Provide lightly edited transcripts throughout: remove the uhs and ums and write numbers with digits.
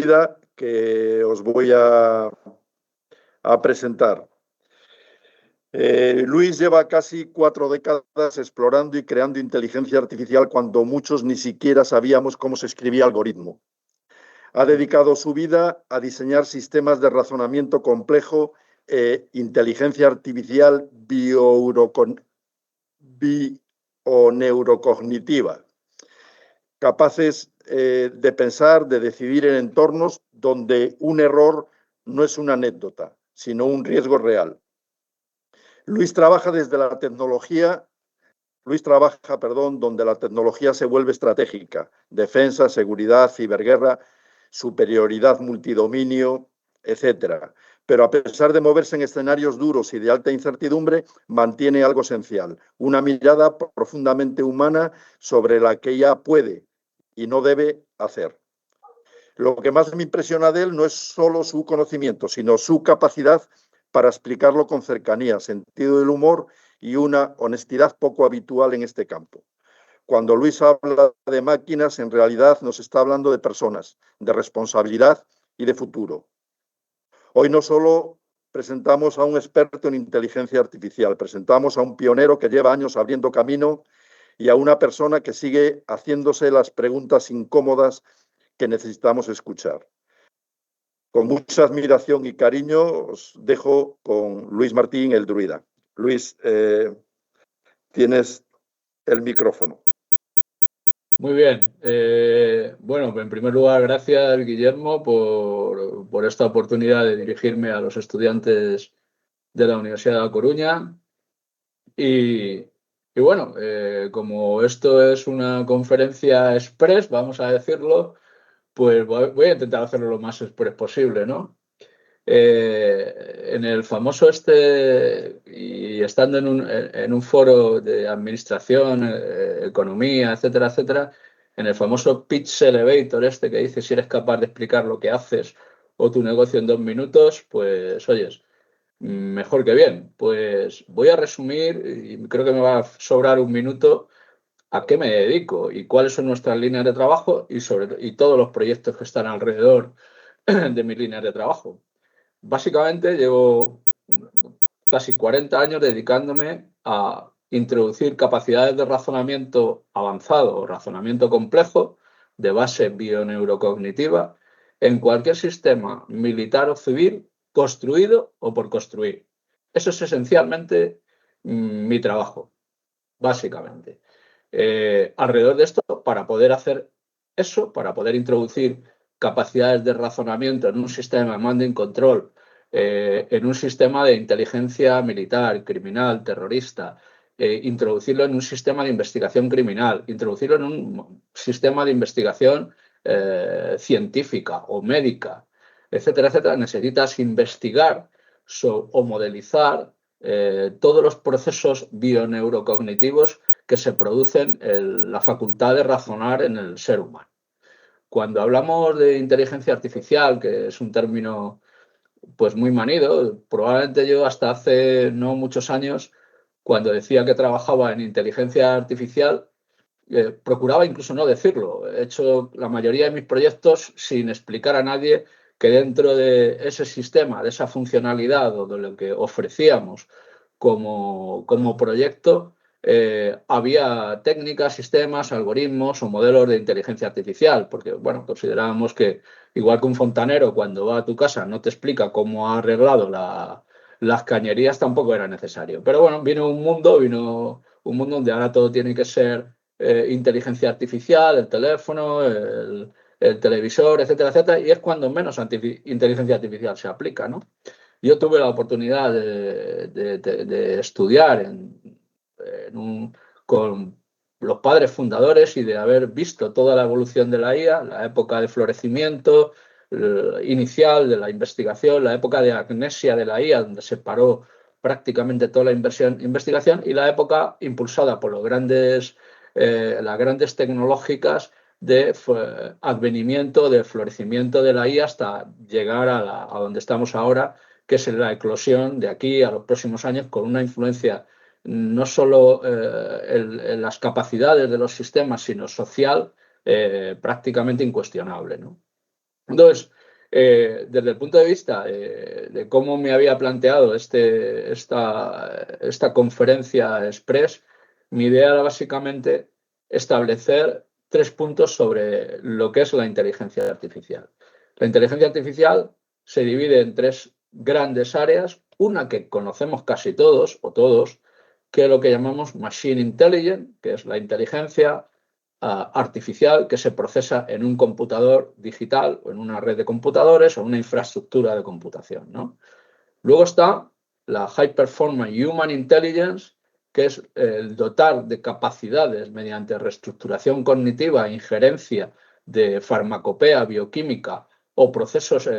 vida que os voy a presentar. Luis lleva casi 4 décadas explorando y creando inteligencia artificial cuando muchos ni siquiera sabíamos cómo se escribía algoritmo. Ha dedicado su vida a diseñar sistemas de razonamiento complejo e inteligencia artificial bioneurocognitiva, capaces de pensar, de decidir en entornos donde un error no es una anécdota, sino un riesgo real. Luis trabaja donde la tecnología se vuelve estratégica: defensa, seguridad, ciberguerra, superioridad multidominio, etc. Pero a pesar de moverse en escenarios duros y de alta incertidumbre, mantiene algo esencial: una mirada profundamente humana sobre la que ella puede y no debe hacer. Lo que más me impresiona de él no es solo su conocimiento, sino su capacidad para explicarlo con cercanía, sentido del humor y una honestidad poco habitual en este campo. Cuando Luis habla de máquinas, en realidad nos está hablando de personas, de responsabilidad y de futuro. Hoy no solo presentamos a un experto en inteligencia artificial, presentamos a un pionero que lleva años abriendo camino y a una persona que sigue haciéndose las preguntas incómodas que necesitamos escuchar. Con mucha admiración y cariño os dejo con Luis Martín, el druida. Luis, tienes el micrófono. Muy bien. Bueno, en primer lugar, gracias, Guillermo, por esta oportunidad de dirigirme a los estudiantes de la Universidad de La Coruña. Y bueno, como esto es una conferencia express, vamos a decirlo, pues voy a intentar hacerlo lo más express posible, ¿no? En el famoso y estando en un foro de administración, economía, etcétera, etcétera, en el famoso pitch elevator que dice si eres capaz de explicar lo que haces o tu negocio en 2 minutos, pues oyes, mejor que bien. Pues voy a resumir, y creo que me va a sobrar 1 minuto, a qué me dedico y cuáles son nuestras líneas de trabajo y todos los proyectos que están alrededor de mis líneas de trabajo. Básicamente llevo casi 40 años dedicándome a introducir capacidades de razonamiento avanzado o razonamiento complejo de base bioneurocognitiva en cualquier sistema militar o civil, construido o por construir. Eso es esencialmente mi trabajo, básicamente. Alrededor de esto, para poder hacer eso, para poder introducir capacidades de razonamiento en un sistema de mando y control, en un sistema de inteligencia militar, criminal, terrorista, introducirlo en un sistema de investigación criminal, introducirlo en un sistema de investigación científica o médica, etcétera, etcétera, necesitas investigar o modelizar todos los procesos bioneurocognitivos que se producen en la facultad de razonar en el ser humano. Cuando hablamos de inteligencia artificial, que es un término pues muy manido, probablemente yo hasta hace no muchos años, cuando decía que trabajaba en inteligencia artificial, procuraba incluso no decirlo. He hecho la mayoría de mis proyectos sin explicar a nadie que dentro de ese sistema, de esa funcionalidad o de lo que ofrecíamos como proyecto, había técnicas, sistemas, algoritmos o modelos de inteligencia artificial, porque bueno, considerábamos que igual que un fontanero cuando va a tu casa no te explica cómo ha arreglado las cañerías, tampoco era necesario. Pero bueno, vino un mundo donde ahora todo tiene que ser inteligencia artificial, el teléfono, el televisor, etcétera, etcétera, y es cuando menos inteligencia artificial se aplica, ¿no? Yo tuve la oportunidad de estudiar con los padres fundadores y de haber visto toda la evolución de la IA, la época de florecimiento inicial de la investigación, la época de agnesia de la IA, donde se paró prácticamente toda la investigación, y la época impulsada por las grandes tecnológicas de advenimiento, de florecimiento de la IA hasta llegar a donde estamos ahora, que es la eclosión de aquí a los próximos años, con una influencia no solo en las capacidades de los sistemas, sino social, prácticamente incuestionable, ¿no? Entonces, desde el punto de vista de cómo me había planteado esta conferencia Express, mi idea era básicamente establecer 3 puntos sobre lo que es la inteligencia artificial. La inteligencia artificial se divide en 3 grandes áreas, una que conocemos casi todos o todos, que es lo que llamamos Machine Intelligence, que es la inteligencia artificial que se procesa en un computador digital o en una red de computadores o en una infraestructura de computación, ¿no? Luego está la High Performance Human Intelligence, que es el dotar de capacidades mediante reestructuración cognitiva, injerencia de farmacopea bioquímica o procesos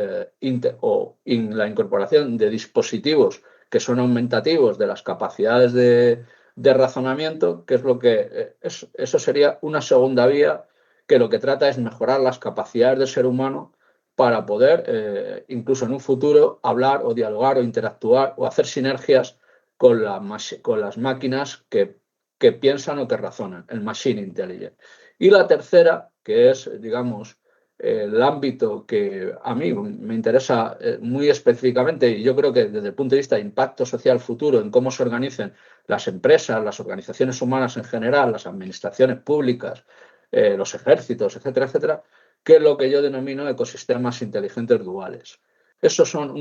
o la incorporación de dispositivos que son aumentativos de las capacidades de razonamiento, que es lo que eso sería una segunda vía que lo que trata es mejorar las capacidades del ser humano para poder, incluso en un futuro, hablar o dialogar o interactuar o hacer sinergias con las máquinas que piensan o que razonan, el Machine Intelligence. Y la tercera, que es, digamos, el ámbito que a mí me interesa muy específicamente, y yo creo que desde el punto de vista de impacto social futuro, en cómo se organicen las empresas, las organizaciones humanas en general, las administraciones públicas, los ejércitos, etcétera, etcétera, que es lo que yo denomino ecosistemas inteligentes duales. Esos son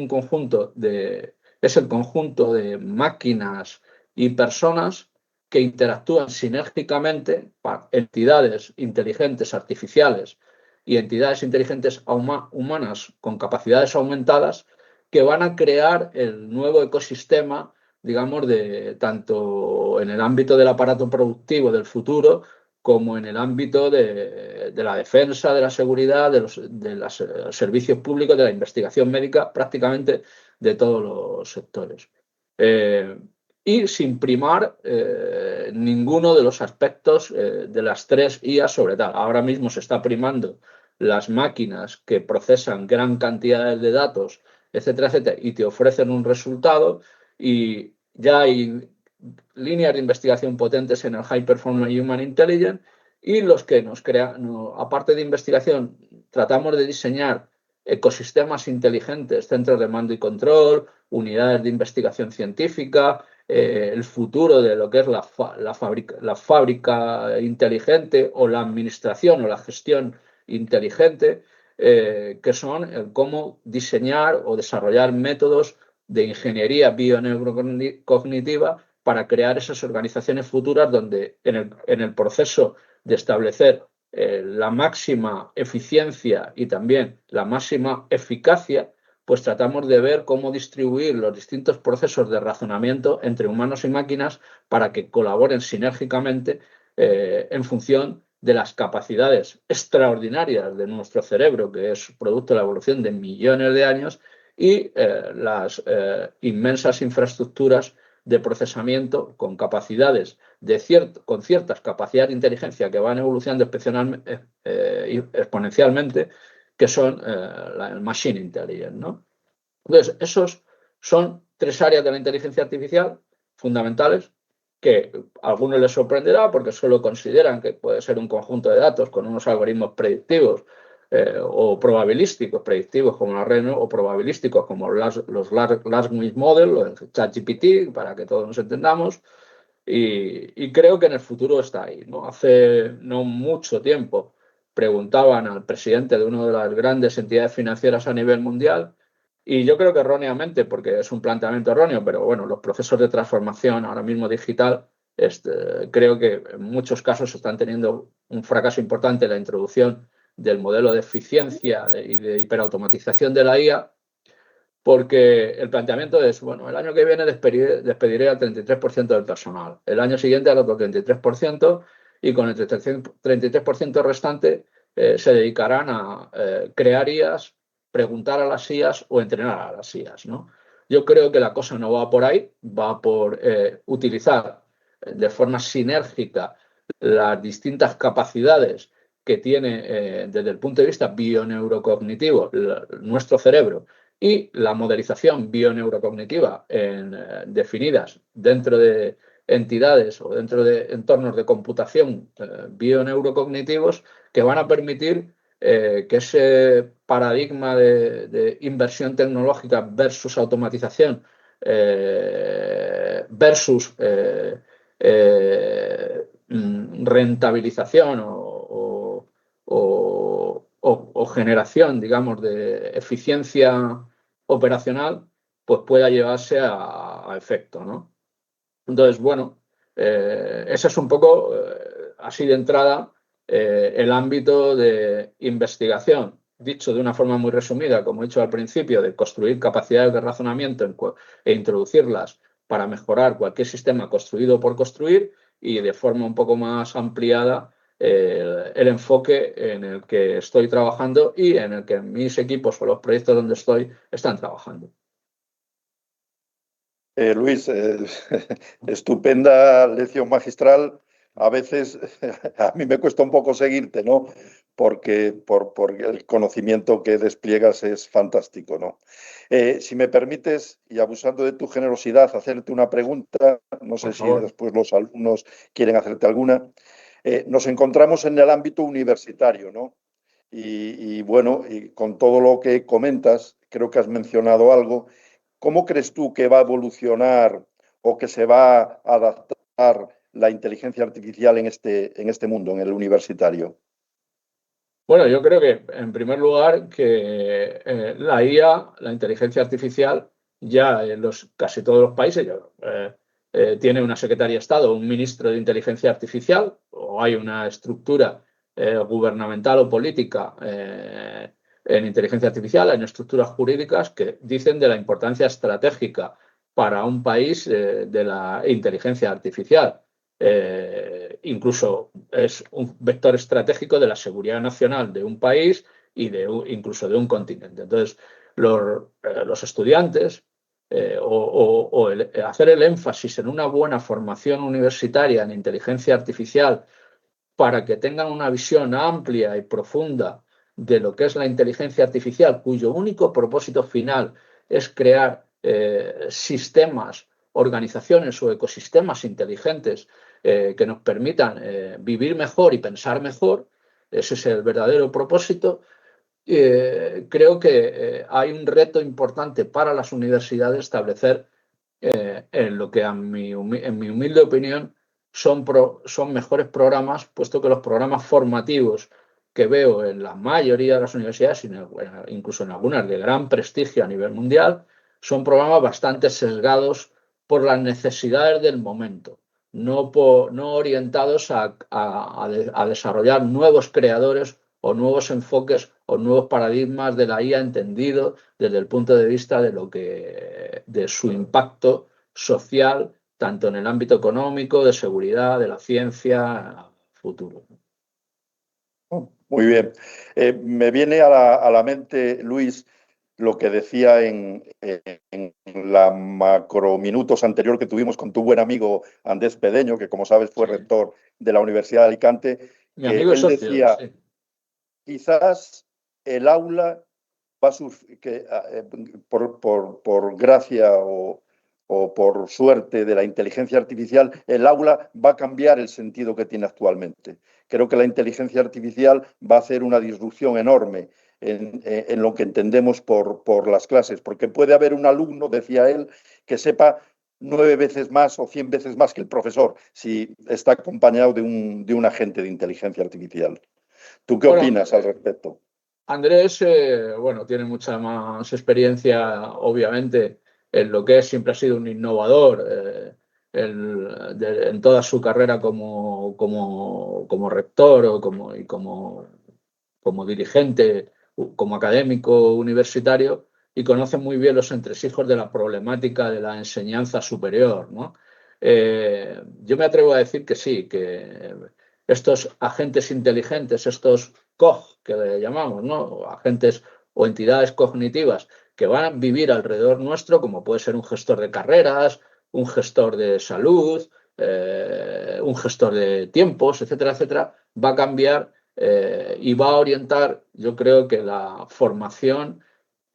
es el conjunto de máquinas y personas que interactúan sinérgicamente para entidades inteligentes artificiales y entidades inteligentes humanas con capacidades aumentadas que van a crear el nuevo ecosistema, digamos, tanto en el ámbito del aparato productivo del futuro como en el ámbito de la defensa, de la seguridad, de los servicios públicos, de la investigación médica, prácticamente de todos los sectores. Y sin primar ninguno de los aspectos de las 3 IA sobre tal. Ahora mismo se está primando las máquinas que procesan gran cantidad de datos, etcétera, etcétera, y te ofrecen un resultado, y ya hay líneas de investigación potentes en el High Performance Human Intelligence, y los que aparte de investigación, tratamos de diseñar ecosistemas inteligentes, centros de mando y control, unidades de investigación científica, el futuro de lo que es la fábrica inteligente o la administración o la gestión inteligente, que son cómo diseñar o desarrollar métodos de ingeniería bioneurocognitiva para crear esas organizaciones futuras donde en el proceso de establecer la máxima eficiencia y también la máxima eficacia, pues tratamos de ver cómo distribuir los distintos procesos de razonamiento entre humanos y máquinas para que colaboren sinérgicamente en función de las capacidades extraordinarias de nuestro cerebro, que es producto de la evolución de millones de años, y las inmensas infraestructuras de procesamiento con capacidades con ciertas capacidades de inteligencia que van evolucionando exponencialmente, que son el Machine Intelligence, ¿no? Entonces, esos son 3 áreas de la inteligencia artificial fundamentales que a algunos les sorprenderá porque solo consideran que puede ser un conjunto de datos con unos algoritmos predictivos o probabilísticos, predictivos como la red, ¿no? O probabilísticos como los Large Language Model o el ChatGPT, para que todos nos entendamos. Y creo que en el futuro está ahí, ¿no? Hace no mucho tiempo preguntaban al presidente de una de las grandes entidades financieras a nivel mundial, y yo creo que erróneamente, porque es un planteamiento erróneo, pero bueno, los procesos de transformación ahora mismo digital, creo que en muchos casos están teniendo un fracaso importante en la introducción del modelo de eficiencia y de hiperautomatización de la IA, porque el planteamiento es, bueno, el año que viene despediré al 33% del personal, el año siguiente al otro 33%, y con el 33% restante se dedicarán a crear IAs, preguntar a las IAs o entrenar a las IAs, ¿no? Yo creo que la cosa no va por ahí, va por utilizar de forma sinérgica las distintas capacidades que tiene desde el punto de vista bioneurocognitivo nuestro cerebro, y la modelización bioneurocognitiva definidas dentro de entidades o dentro de entornos de computación bioneurocognitivos, que van a permitir que paradigma de inversión tecnológica versus automatización versus rentabilización o generación, digamos, de eficiencia operacional, pues pueda llevarse a efecto, ¿no? Entonces, bueno, ese es un poco, así de entrada, el ámbito de investigación. Dicho de una forma muy resumida, como he dicho al principio, de construir capacidades de razonamiento e introducirlas para mejorar cualquier sistema construido por construir, y de forma un poco más ampliada el enfoque en el que estoy trabajando y en el que mis equipos o los proyectos donde estoy están trabajando. Luis, estupenda lección magistral. A veces a mí me cuesta un poco seguirte, ¿no? Porque por el conocimiento que despliegas es fantástico, ¿no? Si me permites, y abusando de tu generosidad, hacerte una pregunta, no sé si después los alumnos quieren hacerte alguna. Nos encontramos en el ámbito universitario, ¿no? Y bueno, y con todo lo que comentas, creo que has mencionado algo. ¿Cómo crees tú que va a evolucionar o que se va a adaptar la inteligencia artificial en este mundo, en el universitario? Bueno, yo creo que, en primer lugar, que la IA, la inteligencia artificial, ya en casi todos los países tiene una secretaria de Estado, un ministro de inteligencia artificial, o hay una estructura gubernamental o política en inteligencia artificial, hay estructuras jurídicas que dicen de la importancia estratégica para un país de la inteligencia artificial. Incluso es un vector estratégico de la seguridad nacional de un país y incluso de un continente. Entonces, los estudiantes hacer el énfasis en una buena formación universitaria en inteligencia artificial para que tengan una visión amplia y profunda de lo que es la inteligencia artificial, cuyo único propósito final es crear sistemas, organizaciones o ecosistemas inteligentes que nos permitan vivir mejor y pensar mejor. Ese es el verdadero propósito. Creo que hay un reto importante para las universidades establecer en lo que, en mi humilde opinión, son mejores programas, puesto que los programas formativos que veo en la mayoría de las universidades, incluso en algunas de gran prestigio a nivel mundial, son programas bastante sesgados por las necesidades del momento, no orientados a desarrollar nuevos creadores o nuevos enfoques o nuevos paradigmas de la IA entendido desde el punto de vista de su impacto social, tanto en el ámbito económico, de seguridad, de la ciencia, futuro. Muy bien. Me viene a la mente, Luis, lo que decía en la macrominutos anterior que tuvimos con tu buen amigo Andrés Pedeño, que como sabes fue rector de la Universidad de Alicante, mi amigo él socio, decía, sí. Quizás el aula va por gracia o por suerte de la inteligencia artificial, el aula va a cambiar el sentido que tiene actualmente. Creo que la inteligencia artificial va a hacer una disrupción enorme en lo que entendemos por las clases, porque puede haber un alumno, decía él, que sepa 9 veces más o 100 veces más que el profesor si está acompañado de un agente de inteligencia artificial. ¿Tú qué opinas al respecto? Andrés, bueno, tiene mucha más experiencia, obviamente, en lo que siempre ha sido un innovador en toda su carrera como rector o como dirigente, como académico universitario, y conoce muy bien los entresijos de la problemática de la enseñanza superior, ¿no? Yo me atrevo a decir que sí, que estos agentes inteligentes, estos COG que le llamamos, ¿no? Agentes o entidades cognitivas que van a vivir alrededor nuestro, como puede ser un gestor de carreras, un gestor de salud, un gestor de tiempos, etcétera, etcétera, va a cambiar y va a orientar, yo creo que la formación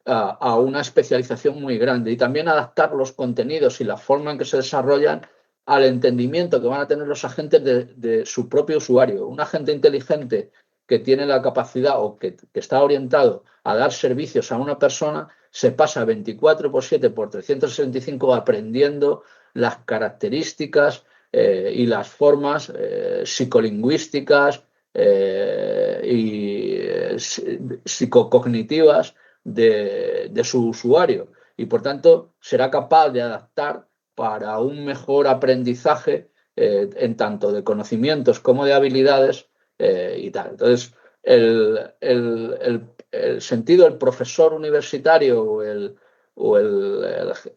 a una especialización muy grande y también adaptar los contenidos y la forma en que se desarrollan al entendimiento que van a tener los agentes de su propio usuario. Un agente inteligente que tiene la capacidad o que está orientado a dar servicios a una persona se pasa 24/7 por 365 aprendiendo las características y las formas psicolingüísticas y psicocognitivas de su usuario, y por tanto será capaz de adaptar para un mejor aprendizaje en tanto de conocimientos como de habilidades y tal. Entonces, el sentido del profesor universitario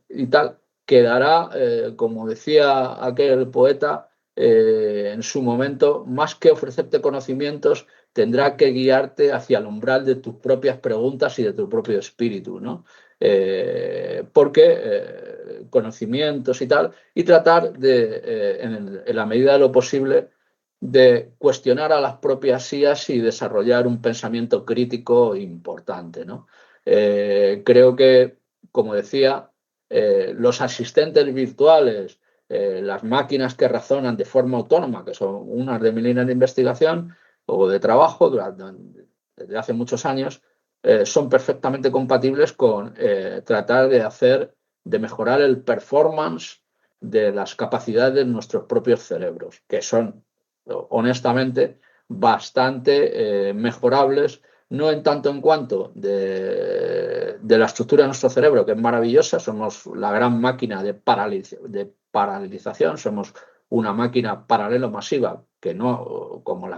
y tal quedará, como decía aquel poeta en su momento, más que ofrecerte conocimientos, tendrá que guiarte hacia el umbral de tus propias preguntas y de tu propio espíritu, ¿no? Porque conocimientos y tal, y tratar de, en la medida de lo posible, de cuestionar a las propias IAs y desarrollar un pensamiento crítico importante, ¿no? Creo que, como decía, los asistentes virtuales, las máquinas que razonan de forma autónoma, que son unas de mi línea de investigación o de trabajo desde hace muchos años, son perfectamente compatibles con tratar de mejorar el performance de las capacidades de nuestros propios cerebros, que son, honestamente, bastante mejorables, no en tanto en cuanto de la estructura de nuestro cerebro, que es maravillosa, somos la gran máquina de paralelización, somos una máquina paralelo masiva que no, como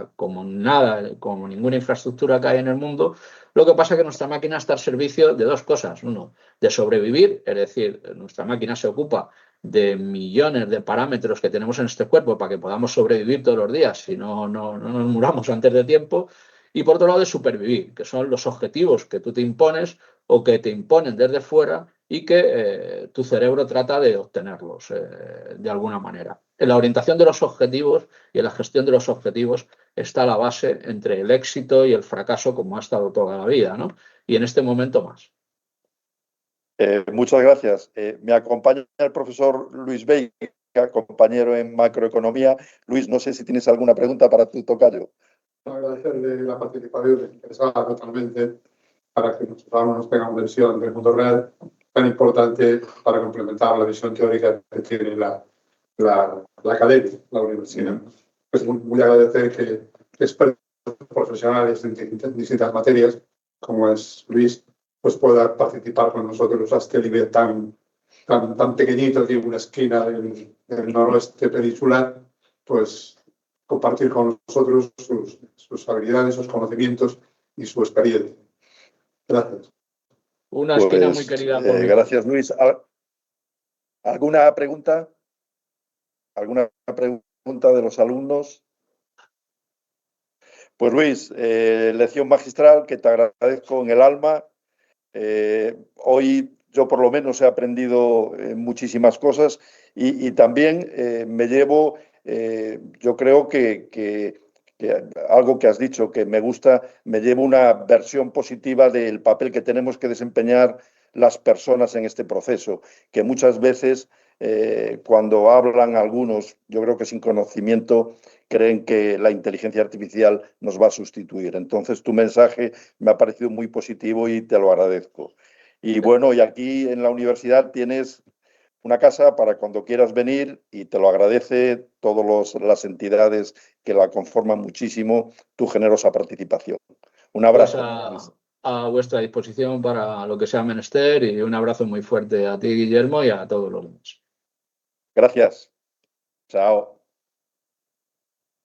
ninguna infraestructura que hay en el mundo. Lo que pasa es que nuestra máquina está al servicio de dos cosas. Uno, de sobrevivir, es decir, nuestra máquina se ocupa de millones de parámetros que tenemos en este cuerpo para que podamos sobrevivir todos los días, si no nos muramos antes de tiempo. Y por otro lado, de supervivir, que son los objetivos que tú te impones o que te imponen desde fuera y que tu cerebro trata de obtenerlos de alguna manera. En la orientación de los objetivos y en la gestión de los objetivos está la base entre el éxito y el fracaso, como ha estado toda la vida, ¿no? Y en este momento más. Muchas gracias. Me acompaña el profesor Luis Veiga, compañero en macroeconomía. Luis, no sé si tienes alguna pregunta para tu tocayo. Agradecerle la participación interesada totalmente para que nuestros alumnos tengan una visión del mundo real tan importante para complementar la visión teórica que tiene la academia, la universidad. Pues muy agradecer que expertos profesionales en distintas materias, como es Luis, pues pueda participar con nosotros a este nivel tan pequeñito de una esquina del noroeste peninsular, pues compartir con nosotros sus habilidades, sus conocimientos y su experiencia. Gracias. Una esquina muy querida por mí. Gracias, Luis. ¿Alguna pregunta? ¿Alguna pregunta de los alumnos? Pues Luis, lección magistral que te agradezco en el alma. Hoy yo por lo menos he aprendido muchísimas cosas y también me llevo, yo creo que algo que has dicho que me gusta, me llevo una versión positiva del papel que tenemos que desempeñar las personas en este proceso, que muchas veces cuando hablan algunos, yo creo que sin conocimiento, creen que la inteligencia artificial nos va a sustituir. Entonces, tu mensaje me ha parecido muy positivo y te lo agradezco. Y bueno, y aquí en la universidad tienes una casa para cuando quieras venir y te lo agradece todas las entidades que la conforman muchísimo tu generosa participación. Un abrazo. Pues a vuestra disposición para lo que sea menester y un abrazo muy fuerte a ti, Guillermo, y a todos los demás. Gracias. Chao.